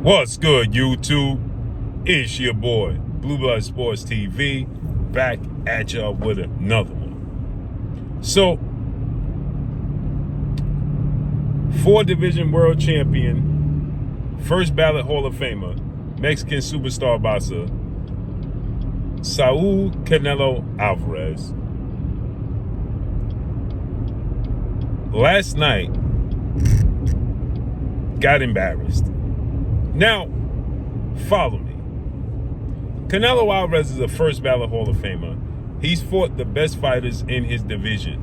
What's good, YouTube? It's your boy, Blue Blood Sports TV, back at y'all with another one. So, 4-division world champion, first ballot Hall of Famer, Mexican superstar boxer, Saul Canelo Alvarez, last night got embarrassed. Now, follow me. Canelo Alvarez is a first ballot Hall of Famer. He's fought the best fighters in his division.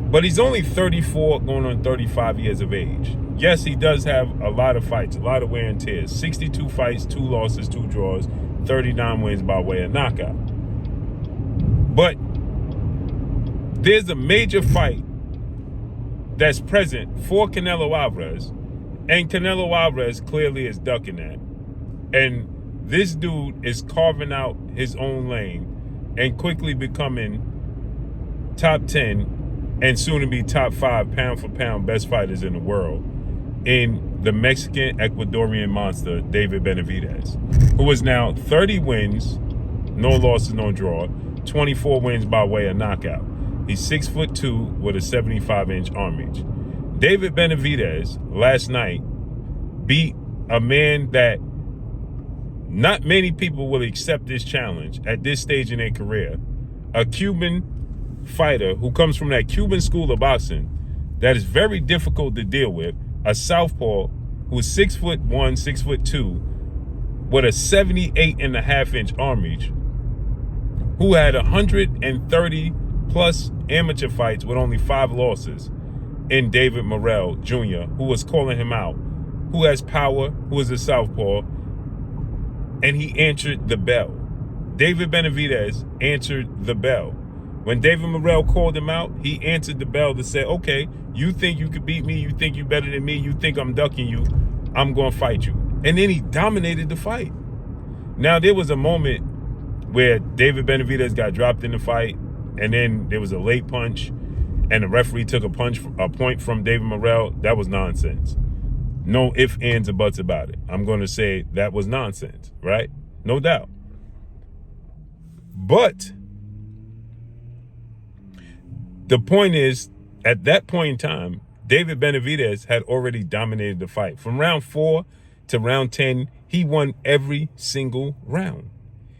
But he's only 34, going on 35 years of age. Yes, he does have a lot of fights, a lot of wear and tears. 62 fights, 2 losses, 2 draws, 39 wins by way of knockout. But there's a major fight that's present for Canelo Alvarez, and Canelo Alvarez clearly is ducking that. And this dude is carving out his own lane and quickly becoming top 10 and soon to be top 5 pound for pound best fighters in the world in the Mexican Ecuadorian monster, David Benavidez, who is now 30 wins, no losses, no draw, 24 wins by way of knockout. He's 6'2" with a 75-inch arm reach. David Benavidez last night beat a man that not many people will accept this challenge at this stage in their career, a Cuban fighter who comes from that Cuban school of boxing that is very difficult to deal with, a southpaw who's 6'1", 6'2", with a 78.5-inch arm reach, who had 130 plus amateur fights with only 5 losses, in David Morel Jr., who was calling him out, who has power, who is a southpaw, and he answered the bell. David Benavidez answered the bell. When David Morel called him out, he answered the bell to say, okay, you think you could beat me, you think you're better than me, you think I'm ducking you, I'm going to fight you. And then he dominated the fight. Now, there was a moment where David Benavidez got dropped in the fight, and then there was a late punch, and the referee took a point from David Morel. That was nonsense. No ifs, ands, or buts about it. I'm going to say that was nonsense, right? No doubt. But the point is, at that point in time, David Benavidez had already dominated the fight. From round 4 to round 10, he won every single round.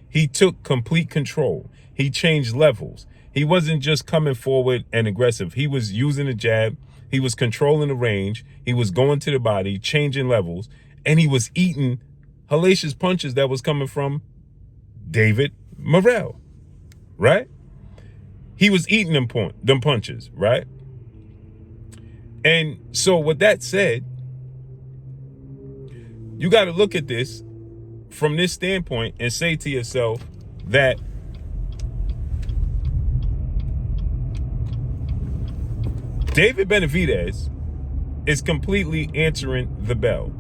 He took complete control. He changed levels. He wasn't just coming forward and aggressive. He was using the jab. He was controlling the range. He was going to the body, changing levels, and he was eating hellacious punches that was coming from David Morel, right? He was eating them punches, right? And so with that said, you got to look at this from this standpoint and say to yourself that David Benavidez is completely answering the bell.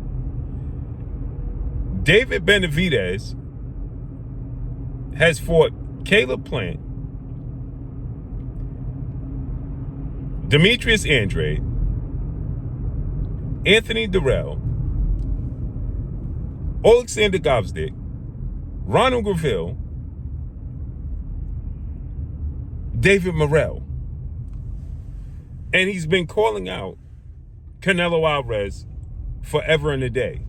David Benavidez has fought Caleb Plant, Demetrius Andrade, Anthony Durrell, Alexander Gvozdyk, Ronald Graville, David Morel. And he's been calling out Canelo Alvarez forever and a day.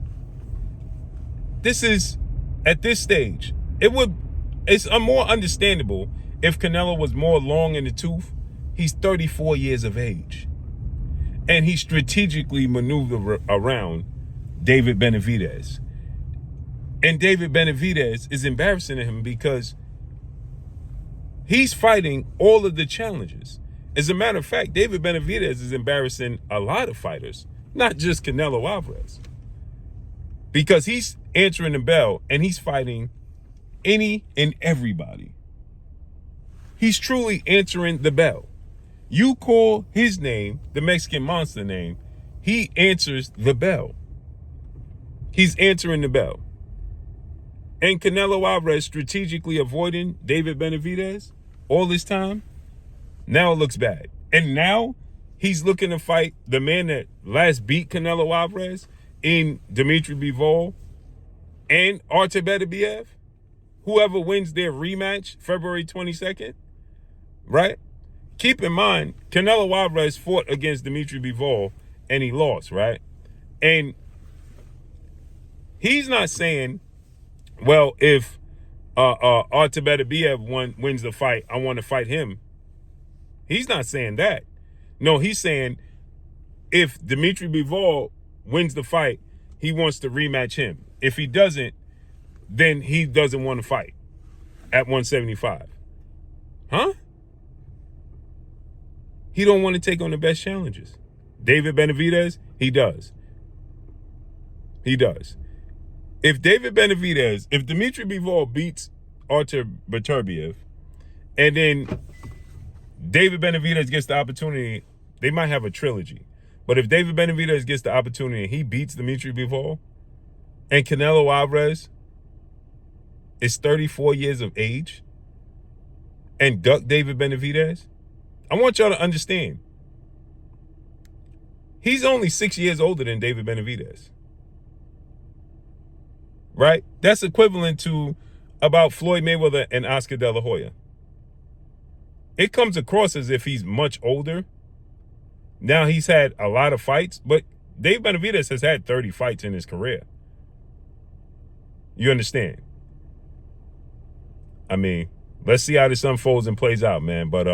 This is, at this stage, it's more understandable if Canelo was more long in the tooth. He's 34 years of age. And he strategically maneuvered around David Benavidez. And David Benavidez is embarrassing to him because he's fighting all of the challenges. As a matter of fact, David Benavidez is embarrassing a lot of fighters, not just Canelo Alvarez, because he's answering the bell and he's fighting any and everybody. He's truly answering the bell. You call his name, the Mexican monster name, he answers the bell. He's answering the bell. And Canelo Alvarez strategically avoiding David Benavidez all this time, now it looks bad. And now he's looking to fight the man that last beat Canelo Alvarez in Dmitry Bivol and Artur Beterbiev, whoever wins their rematch February 22nd, right? Keep in mind, Canelo Alvarez fought against Dmitry Bivol and he lost, right? And he's not saying, well, if Artur Beterbiev wins the fight, I want to fight him. He's not saying that. No, he's saying if Dmitry Bivol wins the fight, he wants to rematch him. If he doesn't, then he doesn't want to fight at 175. Huh? He don't want to take on the best challengers. David Benavidez, he does. He does. If Dmitry Bivol beats Artur Beterbiev, and then David Benavidez gets the opportunity, they might have a trilogy. But if David Benavidez gets the opportunity and he beats Dmitry Bivol, and Canelo Alvarez is 34 years of age and duck David Benavidez, I want y'all to understand, he's only 6 years older than David Benavidez. Right? That's equivalent to about Floyd Mayweather and Oscar De La Hoya. It comes across as if he's much older. Now he's had a lot of fights, but Dave Benavidez has had 30 fights in his career. You understand? I mean, let's see how this unfolds and plays out, man. But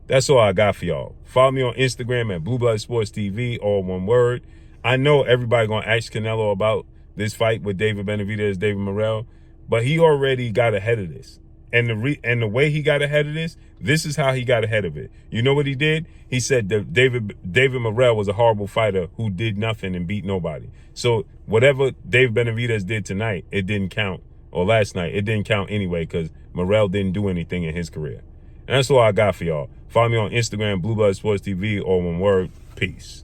that's all I got for y'all. Follow me on Instagram at Blue Blood Sports TV, all one word. I know everybody gonna ask Canelo about this fight with David Benavidez, David Morel, but he already got ahead of this. And the way he got ahead of this is how he got ahead of it. You know what he did? He said that David Morel was a horrible fighter who did nothing and beat nobody. So whatever David Benavidez did tonight, it didn't count. Or last night, it didn't count anyway because Morel didn't do anything in his career. And that's all I got for y'all. Follow me on Instagram, Blue Blood Sports TV, all one word. Peace.